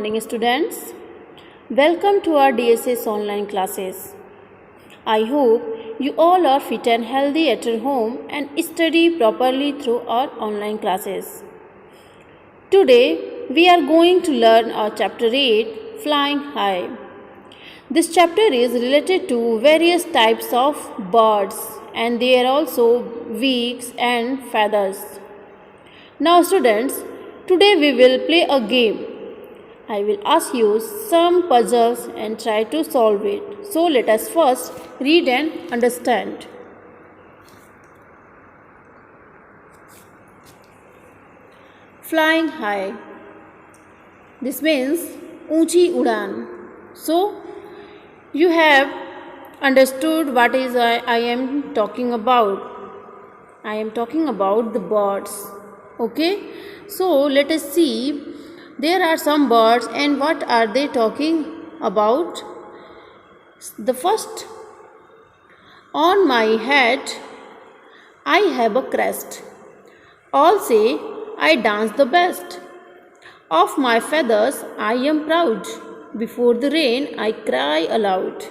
morning, students. Welcome to our DSS online classes. I hope you all are fit and healthy at your home and study properly through our online classes. Today, we are going to learn our chapter 8, Flying High. This chapter is related to various types of birds and there are also wings and feathers. Now students, today we will play a game. I will ask you some puzzles and try to solve it. So let us first read and understand. Flying high. This means ऊंची उड़ान. So you have understood what is I am talking about. I am talking about the birds. Okay. So let us see. There are some birds and what are they talking about? The first, on my head I have a crest. All say I dance the best. Of my feathers I am proud. Before the rain I cry aloud.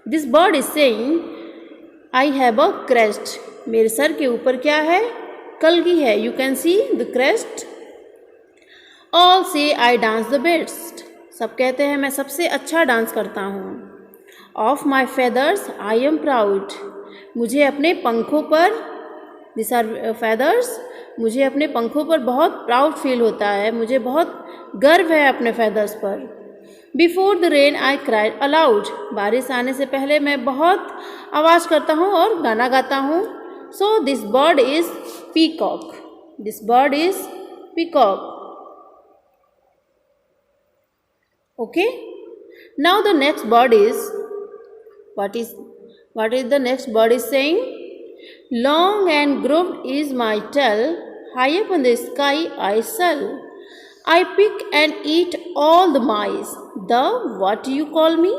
This bird is saying I have a crest. मेरे sir के ऊपर क्या है? कलगी है. You can see the crest. All say I dance the best. सब कहते हैं मैं सबसे अच्छा डांस करता हूँ. Of my feathers I am proud. मुझे अपने पंखों पर, these are feathers, मुझे अपने पंखों पर बहुत प्राउड फील होता है. मुझे बहुत गर्व है अपने feathers पर. Before the rain I cried aloud. बारिश आने से पहले मैं बहुत आवाज़ करता हूँ और गाना गाता हूँ. So this bird is peacock. This bird is peacock. Okay. Now the next bird is, what is the next bird is saying? Long and grooved is my tail, high up in the sky I sail. I pick and eat all the mice. The what do you call me?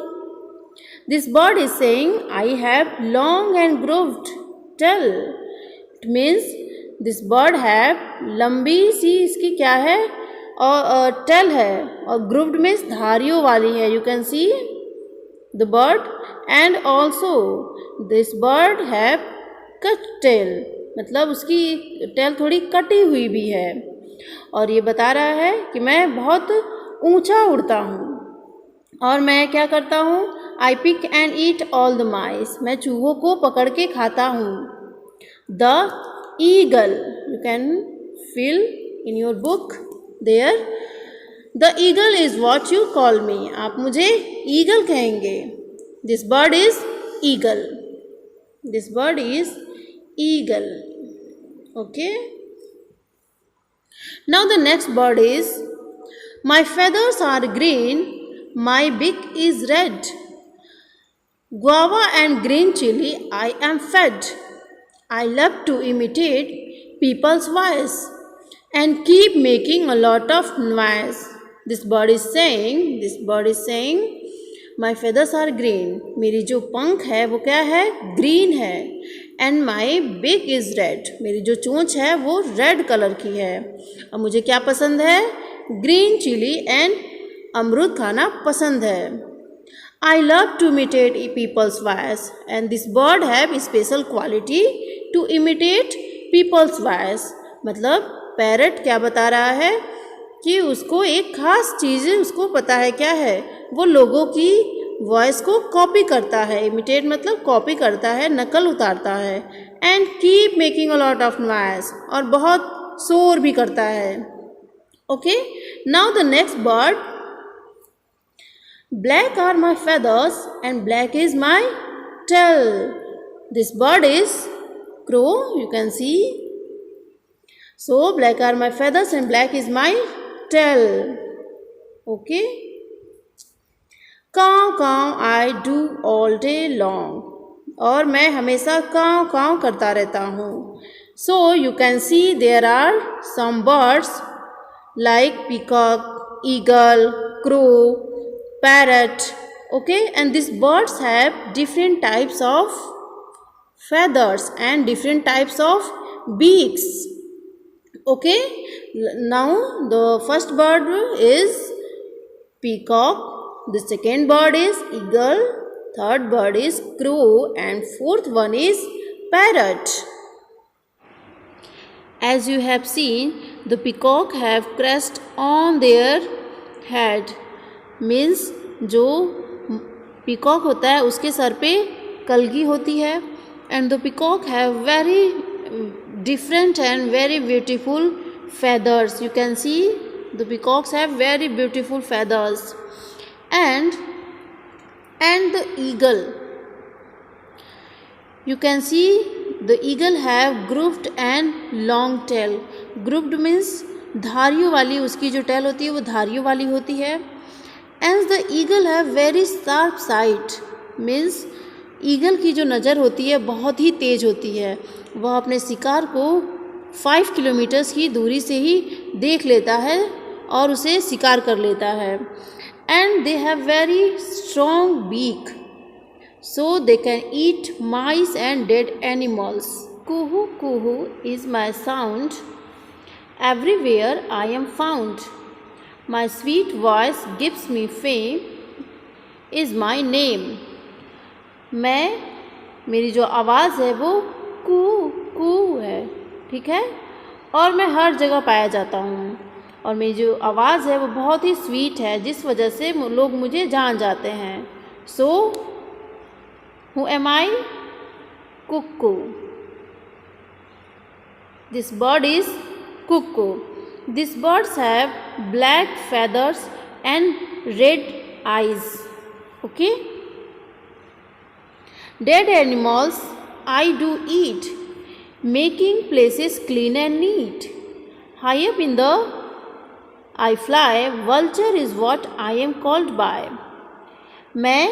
This bird is saying I have long and grooved tail. It means this bird have लंबी सी इसकी क्या है और tell है और ग्रुव्ड means धारियों वाली है. You can see the bird and also this bird have cut tail, मतलब उसकी टेल थोड़ी कटी हुई भी है और ये बता रहा है कि मैं बहुत ऊंचा उड़ता हूँ. और मैं क्या करता हूँ? I pick and eat all the mice. मैं चूहों को पकड़ के खाता हूँ. The eagle, you can fill in your book there. The eagle is what you call me. आप मुझे eagle कहेंगे. This bird is eagle. This bird is eagle. Okay. Now the next bird is, my feathers are green, my beak is red. Guava and green chili I am fed. I love to imitate people's voice and keep making a lot of noise. This bird is saying, my feathers are green. मेरी जो पंख है वो क्या है? Green है. And my beak is red. मेरी जो चोंच है वो रेड कलर की है. और मुझे क्या पसंद है? ग्रीन चिली एंड अमरूद खाना पसंद है. I love to imitate people's voice. And this bird have special quality to imitate people's voice. मतलब पैरट क्या बता रहा है कि उसको एक खास चीज़ उसको पता है. क्या है? वो लोगों की वॉइस को कॉपी करता है. इमिटेट मतलब कॉपी करता है, नकल उतारता है. And keep making a lot of noise, और बहुत शोर भी करता है. Okay. Now the next bird, black are my feathers and black is my tail. This bird is crow. You can see. So black are my feathers and black is my tail. Okay. काव काव I do all day long. और मैं हमेशा काव काव करता रहता हूँ. So you can see there are some birds like peacock, eagle, crow, parrot. Okay. And these birds have different types of feathers and different types of beaks. Okay. Now the first bird is peacock, the second bird is eagle, third bird is crow, and fourth one is parrot. As you have seen, the peacock have crest on their head. Means जो peacock होता है उसके sir पे कलगी होती है. And the peacock have very different and very beautiful feathers. You can see the peacocks have very beautiful feathers. And the eagle, you can see the eagle have grooved and long tail. Grooved means धारियों वाली उसकी जो tail होती है वो धारियों वाली होती है. And the eagle have very sharp sight. Means eagle की जो नज़र होती है बहुत ही तेज़ होती है. वह अपने शिकार को 5 किलोमीटर्स की दूरी से ही देख लेता है और उसे शिकार कर लेता है. And they have very strong beak, so they can eat mice and dead animals. Kuhu kuhu is my sound, everywhere I am found. My sweet voice gives me fame, is my name. मेरी जो आवाज़ है वो कू कू है, ठीक है, और मैं हर जगह पाया जाता हूँ. और मेरी जो आवाज़ है वो बहुत ही स्वीट है जिस वजह से लोग मुझे जान जाते हैं. So who am I? Cuckoo. This bird is cuckoo. This birds have black feathers and red eyes. Okay? Dead animals I do eat, making places clean and neat. High up in the I fly, vulture is what I am called by. मैं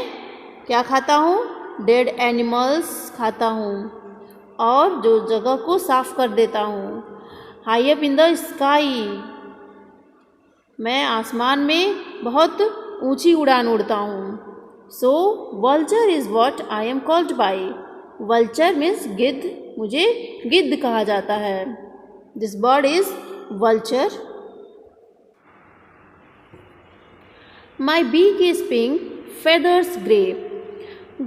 क्या खाता हूँ? Dead animals खाता हूँ और जो जगह को साफ कर देता हूँ. High up in the sky, मैं आसमान में बहुत ऊंची उड़ान उड़ता हूँ. So vulture is what I am called by. Vulture means गिद्ध, मुझे गिद्ध कहा जाता है. This bird is vulture. My beak is pink, feathers grey.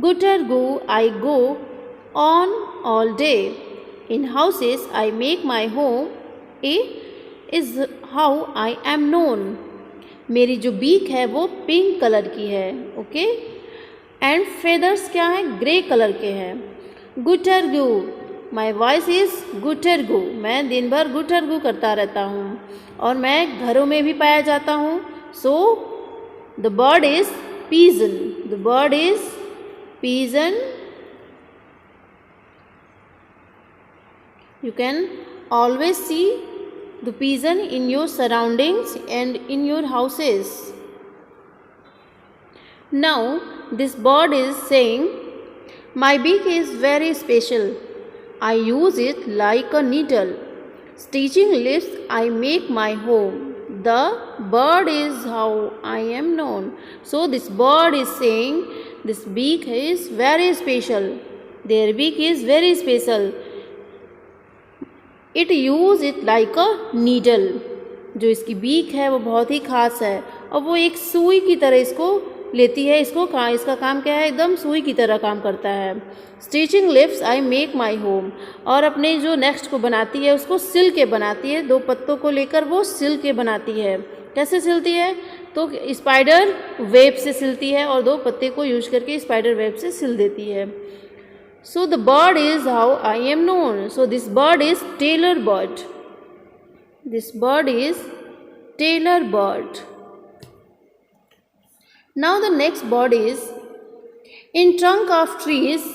Gooter goo I go on all day. In houses I make my home. Is how I am known. मेरी जो beak है वो पिंक कलर की है. Okay. And feathers क्या है? Grey colour के हैं. गुटर गू, माई वॉइस इज़ गुटर गू. मैं दिन भर गुटर गू करता रहता हूँ और मैं घरों में भी पाया जाता हूँ. सो the bird is pigeon. The bird is pigeon. You can always see the pigeon in your surroundings and in your houses. Now this bird is saying, my beak is very special. I use it like a needle. Stitching lips I make my home. The bird is how I am known. So this bird is saying this beak is very special. Their beak is very special. It use it like a needle. जो इसकी beak है वो बहुत ही खास है और वो एक सुई की तरह इसको लेती है. इसका काम क्या है? एकदम सुई की तरह काम करता है. Stitching lips I make my home. और अपने जो नेक्स्ट को बनाती है उसको सिल के बनाती है. 2 पत्तों को लेकर वो सिल के बनाती है. कैसे सिलती है? तो स्पाइडर वेब से सिलती है और 2 पत्ते को यूज करके स्पाइडर वेब से सिल देती है. So the bird is how I am known. So this bird is tailor bird. This bird is tailor bird. Now the next bird is, in trunk of trees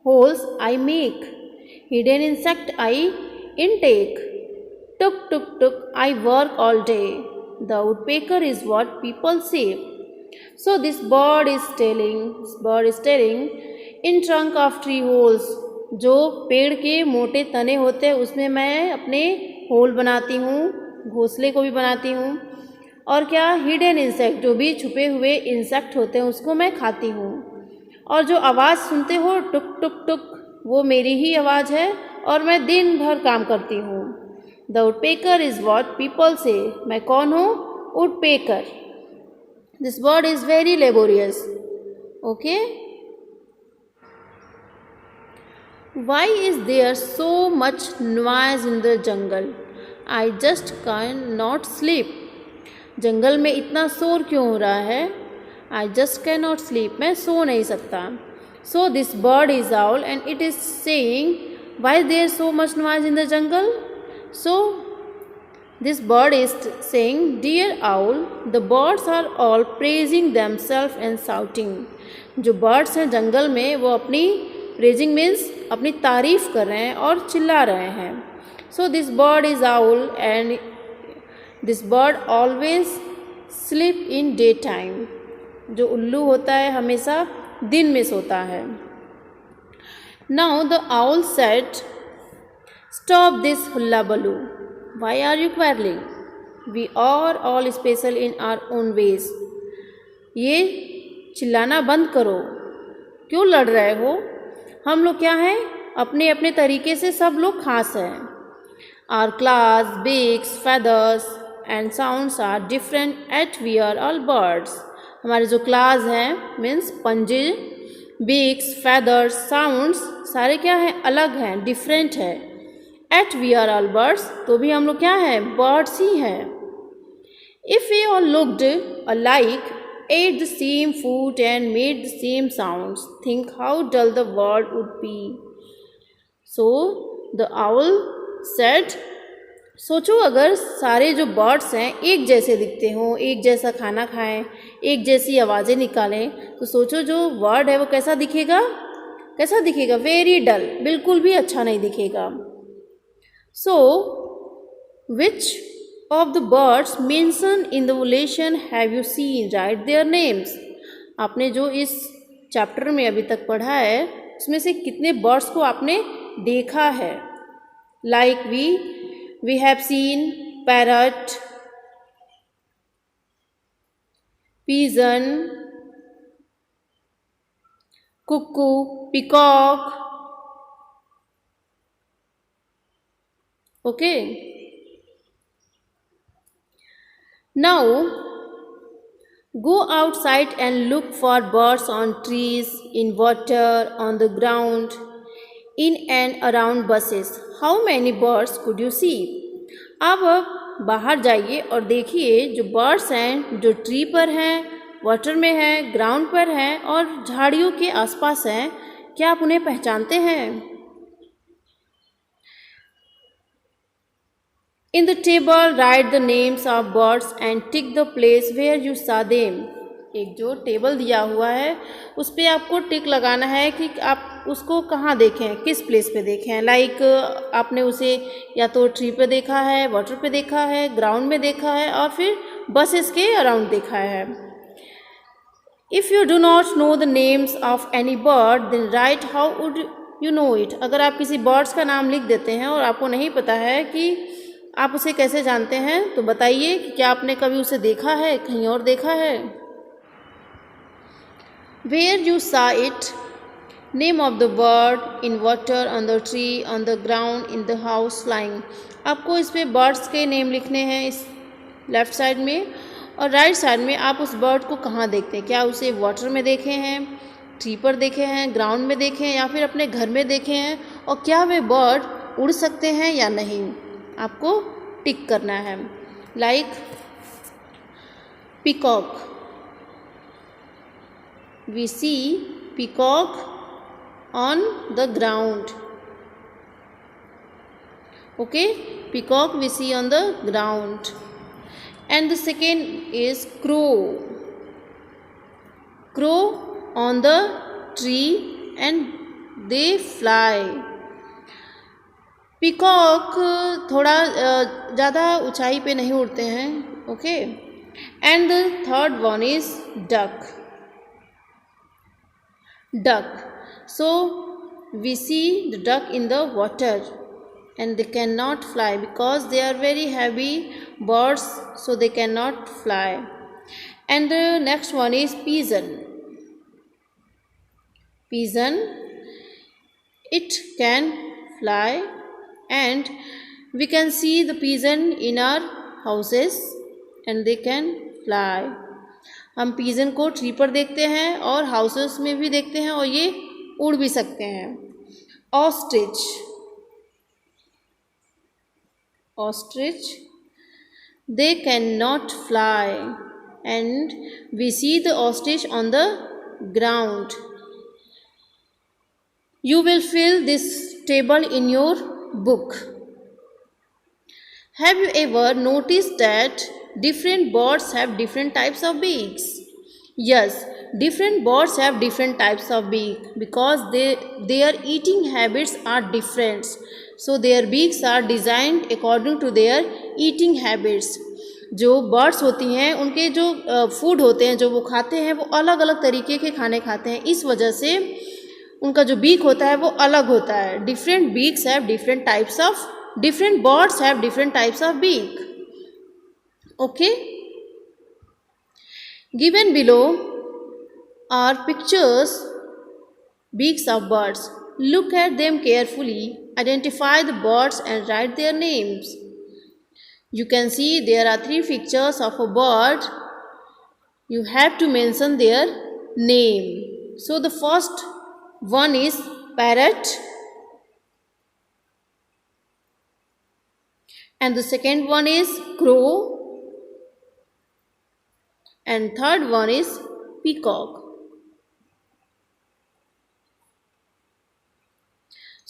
holes I make, hidden insect I intake. Tuk tuk tuk I work all day. The woodpecker is what people say. So this bird is telling, in trunk of tree holes, जो पेड़ के मोटे तने होते हैं उसमें मैं अपने होल बनाती हूँ, घोंसले को भी बनाती हूँ. और क्या? हिडन इंसेक्ट, जो भी छुपे हुए इंसेक्ट होते हैं उसको मैं खाती हूँ. और जो आवाज़ सुनते हो टुक टुक टुक, वो मेरी ही आवाज़ है और मैं दिन भर काम करती हूँ. The woodpecker is what people से. मैं कौन हूँ? Woodpecker. This bird is very laborious. Okay. Why is there so much noise in the jungle? I just cannot sleep. जंगल में इतना शोर क्यों हो रहा है? I just cannot sleep. मैं सो नहीं सकता. So this bird is owl and it is saying, why is there so much noise in the jungle? So this bird is saying, dear owl, the birds are all praising themselves and shouting. जो birds हैं जंगल में वो अपनी praising means अपनी तारीफ कर रहे हैं और चिल्ला रहे हैं. So this bird is owl and this bird always sleep in daytime. जो उल्लू होता है हमेशा दिन में सोता है. Now the owl said, stop this hullabaloo. Why are you quarreling? We are all special in our own ways. ये चिल्लाना बंद करो. क्यों लड़ रहे हो? हम लोग क्या हैं? अपने अपने तरीके से सब लोग खास हैं. Our claws, beaks, feathers and sounds are different yet we are all birds. हमारे जो क्लास हैं मीन्स पंजे, बीक्स, फेदर्स, साउंड्स सारे क्या हैं? अलग हैं, डिफरेंट है. Yet we are all birds, तो भी हम लोग क्या हैं? बर्ड्स ही हैं. If we all looked alike, ate the same food and made the same sounds, think how dull the world would be. So the owl said, सोचो अगर सारे जो बर्ड्स हैं एक जैसे दिखते हों, एक जैसा खाना खाएं, एक जैसी आवाज़ें निकालें, तो सोचो जो वर्ड है वो कैसा दिखेगा? कैसा दिखेगा? वेरी डल, बिल्कुल भी अच्छा नहीं दिखेगा. So which of the birds mention in the ओलेशन have you seen? Write their names. आपने जो इस चैप्टर में अभी तक पढ़ा है उसमें से कितने बर्ड्स को आपने देखा है? Like we have seen parrot, pigeon, cuckoo, peacock. Okay. Now go outside and look for birds on trees, in water, on the ground, in and around buses. How many birds could you see? अब बाहर जाइए और देखिए जो birds हैं जो tree पर हैं, वाटर में हैं, ग्राउंड पर हैं और झाड़ियों के आसपास हैं. क्या आप उन्हें पहचानते हैं? In the table write the names of birds and tick the place where you saw them. एक जो टेबल दिया हुआ है उस पर आपको टिक लगाना है कि आप उसको कहाँ देखें, किस प्लेस पे देखें. लाइक आपने उसे या तो ट्री पे देखा है, वाटर पे देखा है, ग्राउंड में देखा है और फिर बसेस के अराउंड देखा है. If you do not know the names of any bird then right how would you know it. अगर आप किसी बर्ड्स का नाम लिख देते हैं और आपको नहीं पता है कि आप उसे कैसे जानते हैं, तो बताइए कि क्या आपने कभी उसे देखा है, कहीं और देखा है. Where you saw it, name of the bird, in water, on the tree, on the ground, in the house, flying. आपको इस पे बर्ड्स के नेम लिखने हैं इस लेफ़्ट साइड में, और राइट साइड में आप उस बर्ड को कहाँ देखते हैं. क्या उसे वाटर में देखे हैं, ट्री पर देखे हैं, ग्राउंड में देखे हैं या फिर अपने घर में देखे हैं, और क्या वे बर्ड उड़ सकते हैं या नहीं, आपको टिक करना है. Like peacock, we see peacock on the ground. Okay, peacock we see on the ground. And the second is crow. Crow on the tree and they fly. peacock थोड़ा ज़्यादा ऊंचाई पे नहीं उड़ते हैं. Okay, and the third one is duck. Duck. So we see the duck in the water and they cannot fly because they are very heavy birds, so they cannot fly. And the next one is pigeon. Pigeon, it can fly and we can see the pigeon in our houses and they can fly. हम pigeon को tree पर देखते हैं और houses में भी देखते हैं और ये उड़ भी सकते हैं. Ostrich. Ostrich, they cannot fly, and we see the ostrich on the ground. You will fill this table in your book. Have you ever noticed that different birds have different types of beaks? Yes, different birds have different types of beak because their eating habits are different. So their beaks are designed according to their eating habits. जो birds होती हैं उनके जो food होते हैं जो वो खाते हैं वो अलग अलग तरीके के खाने खाते हैं. इस वजह से उनका जो बीक होता है वो अलग होता है. Different beaks have different types of different birds have different types of beak. Okay, given below are pictures beaks of birds. Look at them carefully, identify the birds and write their names. You can see there are 3 pictures of a bird. You have to mention their name. So the first one is parrot, and the second one is crow, and third one is peacock.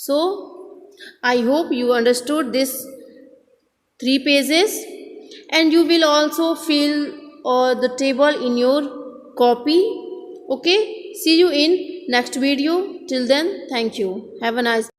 So I hope you understood this 3 pages, and you will also fill the table in your copy. Okay, see you in next video. Till then, thank you. Have a nice